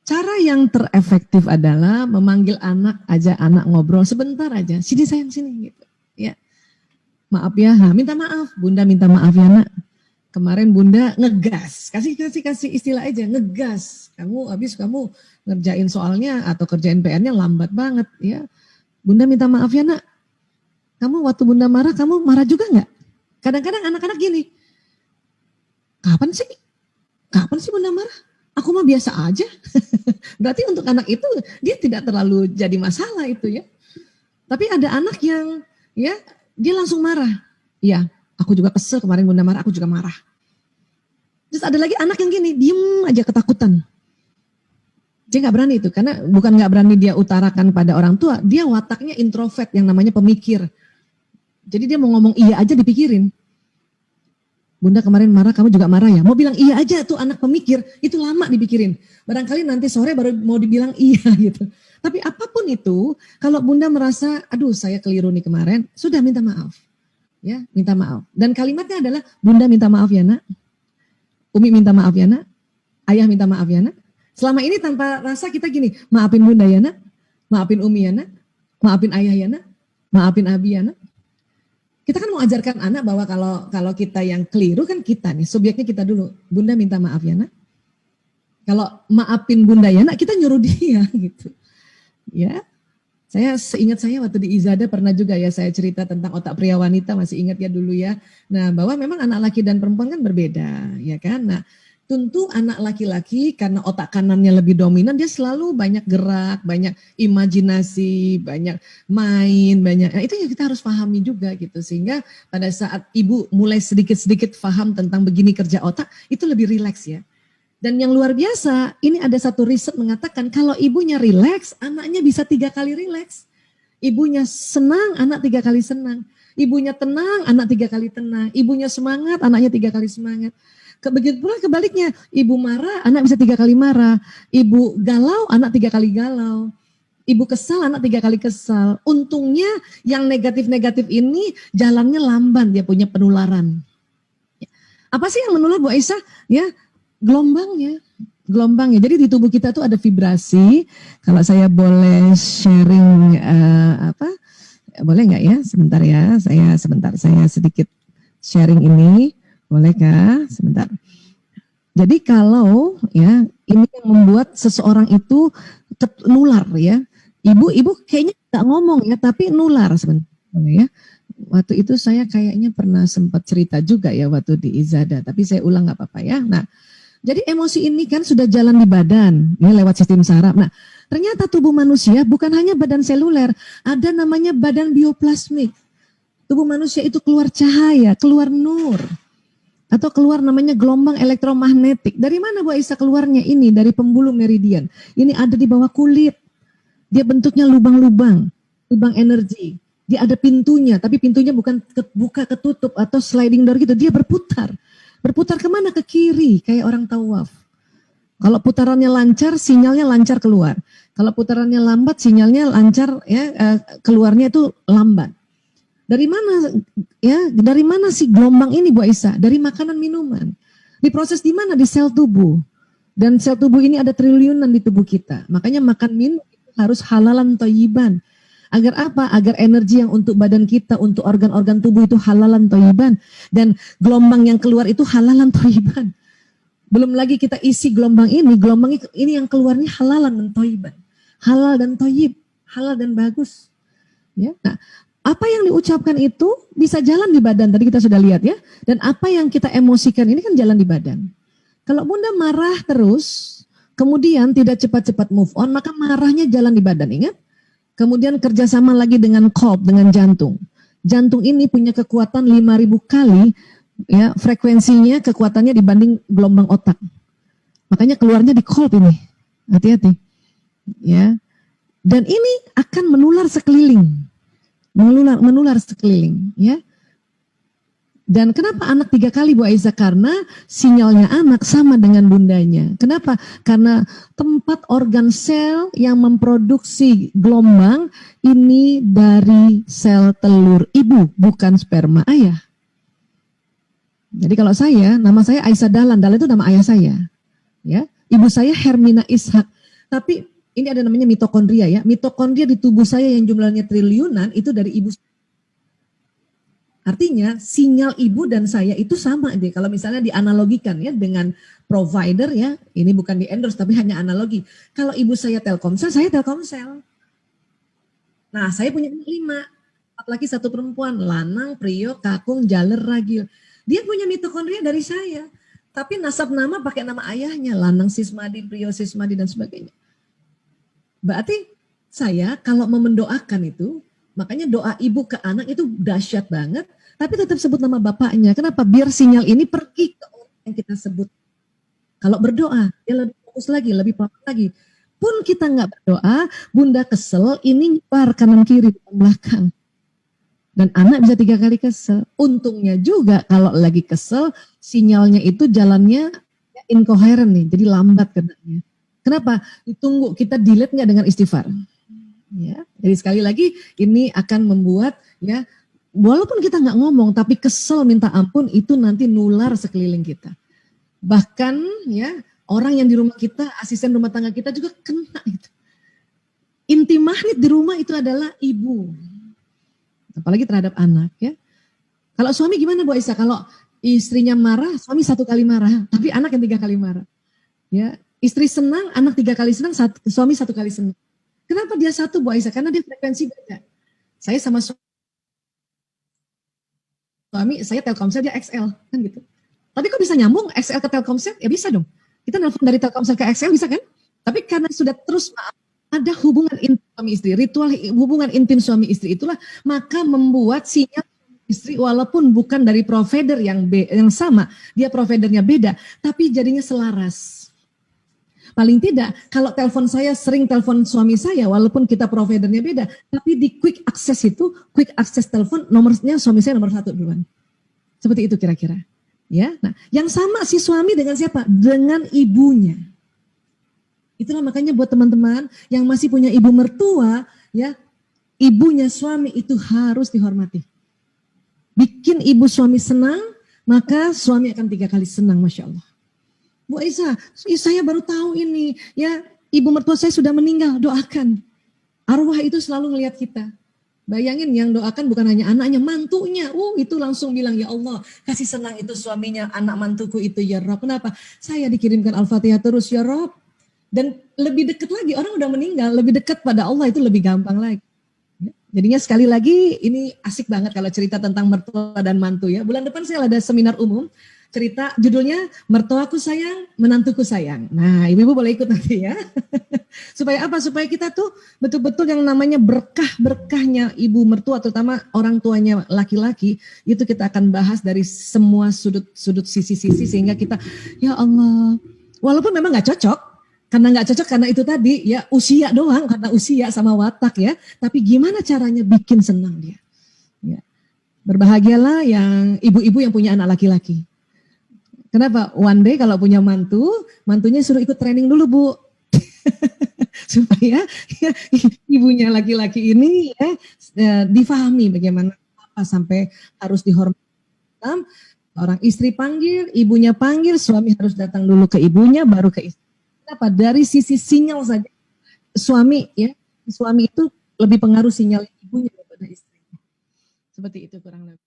Cara yang terefektif adalah memanggil anak, ajak anak ngobrol sebentar aja. Sini sayang, sini gitu. Ya, maaf ya, minta maaf, Bunda minta maaf ya nak. Kemarin Bunda ngegas, kasih istilah aja, ngegas. Kamu ngerjain soalnya atau kerjain PR-nya lambat banget ya. Bunda minta maaf ya nak. Kamu waktu Bunda marah, kamu marah juga nggak? Kadang-kadang anak-anak gini, kapan sih Bunda marah? Aku mah biasa aja. Berarti untuk anak itu dia tidak terlalu jadi masalah itu ya. Tapi ada anak yang ya dia langsung marah. Ya, aku juga kesel kemarin Bunda marah, aku juga marah. Terus ada lagi anak yang gini, diem aja ketakutan. Dia nggak berani itu, karena bukan nggak berani dia utarakan pada orang tua, dia wataknya introvert yang namanya pemikir. Jadi dia mau ngomong iya aja dipikirin. Bunda kemarin marah, kamu juga marah ya? Mau bilang iya aja tuh anak pemikir, itu lama dipikirin. Barangkali nanti sore baru mau dibilang iya gitu. Tapi apapun itu, kalau Bunda merasa, aduh saya keliru nih kemarin, sudah minta maaf. Ya, minta maaf. Dan kalimatnya adalah, Bunda minta maaf ya nak. Umi minta maaf ya nak. Ayah minta maaf ya nak. Selama ini tanpa rasa kita gini, maafin Bunda ya nak. Maafin Umi ya nak. Maafin ayah ya nak. Maafin Abi ya nak. Kita kan mau ajarkan anak bahwa kalau kita yang keliru kan kita nih, subjeknya kita dulu. Bunda minta maaf ya nak. Kalau maafin Bunda ya nak, kita nyuruh dia gitu. Ya, saya seingat saya waktu di Izada pernah juga ya saya cerita tentang otak pria wanita, masih ingat ya dulu ya. Nah, bahwa memang anak laki dan perempuan kan berbeda, ya kan. Nah, tentu anak laki-laki karena otak kanannya lebih dominan, dia selalu banyak gerak, banyak imajinasi, banyak main, banyak. Nah, itu yang kita harus pahami juga gitu. Sehingga pada saat ibu mulai sedikit-sedikit paham tentang begini kerja otak, itu lebih rileks ya. Dan yang luar biasa, ini ada satu riset mengatakan kalau ibunya rileks, anaknya bisa 3 kali rileks. Ibunya senang, anak 3 kali senang. Ibunya tenang, anak 3 kali tenang. Ibunya semangat, anaknya 3 kali semangat. Begitu pula kebaliknya, ibu marah, anak bisa 3 kali marah. Ibu galau, anak 3 kali galau. Ibu kesal, anak 3 kali kesal. Untungnya yang negatif-negatif ini jalannya lamban, dia punya penularan. Apa sih yang menular Bu Aisyah? Ya, gelombangnya. Jadi di tubuh kita tuh ada vibrasi. Kalau saya boleh sharing boleh nggak ya? Saya sedikit sharing ini. Bolehkah? Sebentar. Jadi kalau ya ini yang membuat seseorang itu nular ya. Ibu kayaknya nggak ngomong ya, tapi nular sebentar. Boleh ya? Waktu itu saya kayaknya pernah sempat cerita juga ya waktu di Izada, tapi saya ulang nggak apa-apa ya. Nah, jadi emosi ini kan sudah jalan di badan, ini lewat sistem saraf. Nah, ternyata tubuh manusia bukan hanya badan seluler, ada namanya badan bioplasmik. Tubuh manusia itu keluar cahaya, keluar nur. Atau keluar namanya gelombang elektromagnetik. Dari mana Bu Aisyah keluarnya ini? Dari pembuluh meridian. Ini ada di bawah kulit. Dia bentuknya lubang-lubang, lubang energi. Dia ada pintunya, tapi pintunya bukan buka ketutup atau sliding door gitu. Dia berputar. Berputar kemana? Ke kiri, kayak orang tawaf. Kalau putarannya lancar, sinyalnya lancar keluar. Kalau putarannya lambat, sinyalnya lancar ya keluarnya itu lambat. Dari mana ya? Dari mana sih gelombang ini Bu Aisyah? Dari makanan minuman. Diproses di mana? Di sel tubuh. Dan sel tubuh ini ada triliunan di tubuh kita. Makanya makan minum harus halalan thayyiban. Agar apa? Agar energi yang untuk badan kita, untuk organ-organ tubuh itu halalan thayyiban. Dan gelombang yang keluar itu halalan thayyiban. Belum lagi kita isi gelombang ini yang keluarnya halalan dan thayyiban. Halal dan thayyib, halal dan bagus. Ya. Nah, apa yang diucapkan itu bisa jalan di badan, tadi kita sudah lihat ya. Dan apa yang kita emosikan ini kan jalan di badan. Kalau Bunda marah terus, kemudian tidak cepat-cepat move on, maka marahnya jalan di badan, ingat? Kemudian kerjasama lagi dengan kolb, dengan jantung. Jantung ini punya kekuatan 5.000 kali, ya frekuensinya, kekuatannya dibanding gelombang otak. Makanya keluarnya di kolb ini, hati-hati. Ya, dan ini akan menular sekeliling. Menular sekeliling ya. Dan kenapa anak 3 kali Bu Aisyah? Karena sinyalnya anak sama dengan bundanya. Kenapa? Karena tempat organ sel yang memproduksi gelombang ini dari sel telur ibu, bukan sperma ayah. Jadi kalau saya, nama saya Aisyah Dahlan itu nama ayah saya. Ya, ibu saya Hermina Ishak. Tapi ini ada namanya mitokondria ya. Mitokondria di tubuh saya yang jumlahnya triliunan itu dari ibu. Artinya sinyal ibu dan saya itu sama deh. Kalau misalnya dianalogikan ya dengan provider ya, ini bukan di endorse tapi hanya analogi. Kalau ibu saya Telkomsel, saya Telkomsel. Nah, saya punya 5, 4 laki 1 perempuan, lanang, prio, kakung, jaler, ragil. Dia punya mitokondria dari saya. Tapi nasab nama pakai nama ayahnya, lanang Sismadi, prio Sismadi dan sebagainya. Berarti saya kalau mau mendoakan itu, makanya doa ibu ke anak itu dahsyat banget, tapi tetap sebut nama bapaknya. Kenapa? Biar sinyal ini pergi ke orang yang kita sebut. Kalau berdoa, dia lebih fokus lagi, lebih paham lagi. Pun kita nggak berdoa, bunda kesel, ini nyebar kanan kiri, depan belakang. Dan anak bisa 3 kali kesel. Untungnya juga kalau lagi kesel, sinyalnya itu jalannya incoherent nih, jadi lambat kenanya. Kenapa? Ditunggu, kita delete nggak dengan istighfar. Ya, jadi sekali lagi ini akan membuat ya, walaupun kita nggak ngomong, tapi kesel minta ampun itu nanti nular sekeliling kita. Bahkan ya orang yang di rumah kita, asisten rumah tangga kita juga kena itu. Inti magnet di rumah itu adalah ibu. Apalagi terhadap anak ya. Kalau suami gimana Bu Aisyah? Kalau istrinya marah, suami 1 kali marah, tapi anak yang 3 kali marah. Ya, istri senang, anak 3 kali senang, suami 1 kali senang. Kenapa dia 1 Bu Aisyah? Karena dia frekuensi beda. Saya sama suami, saya Telkomsel, dia XL kan gitu. Tapi kok bisa nyambung XL ke Telkomsel? Ya bisa dong. Kita nelfon dari Telkomsel ke XL bisa kan? Tapi karena sudah terus ada hubungan intim suami istri, ritual hubungan intim suami istri itulah maka membuat sinyal istri walaupun bukan dari provider yang sama, dia providernya beda, tapi jadinya selaras. Paling tidak kalau telepon saya sering telepon suami saya walaupun kita providernya beda, tapi di quick access itu, quick access telepon nomornya suami saya nomor 1 duluan. Seperti itu kira-kira. Ya, nah, yang sama si suami dengan siapa? Dengan ibunya. Itulah makanya buat teman-teman yang masih punya ibu mertua, ya, ibunya suami itu harus dihormati. Bikin ibu suami senang, maka suami akan 3 kali senang, Masya Allah. Bu Aisyah, saya baru tahu ini, ya, ibu mertua saya sudah meninggal, doakan. Arwah itu selalu ngelihat kita. Bayangin yang doakan bukan hanya anaknya, mantunya. Itu langsung bilang, ya Allah, kasih senang itu suaminya, anak mantuku itu, ya Rob. Kenapa? Saya dikirimkan Al-Fatihah terus, ya Rob. Dan lebih dekat lagi, orang udah meninggal, lebih dekat pada Allah itu lebih gampang lagi. Jadinya sekali lagi ini asik banget kalau cerita tentang mertua dan mantu ya. Bulan depan saya ada seminar umum, cerita judulnya Mertuaku Sayang, Menantuku Sayang. Nah, ibu-ibu boleh ikut nanti ya. Supaya apa? Supaya kita tuh betul-betul yang namanya berkah-berkahnya ibu mertua, terutama orang tuanya laki-laki, itu kita akan bahas dari semua sudut-sudut sisi-sisi sehingga kita, ya Allah, walaupun memang gak cocok, karena nggak cocok karena itu tadi ya usia doang, karena usia sama watak ya. Tapi gimana caranya bikin senang dia? Ya. Berbahagialah yang ibu-ibu yang punya anak laki-laki. Kenapa? One day kalau punya mantu, mantunya suruh ikut training dulu Bu, supaya ya, ibunya laki-laki ini ya difahami bagaimana apa sampai harus dihormati. Orang istri panggil, ibunya panggil, suami harus datang dulu ke ibunya, baru ke istri. Kenapa? Dari sisi sinyal saja suami ya, suami itu lebih pengaruh sinyal ibunya daripada istrinya. Seperti itu kurang lebih.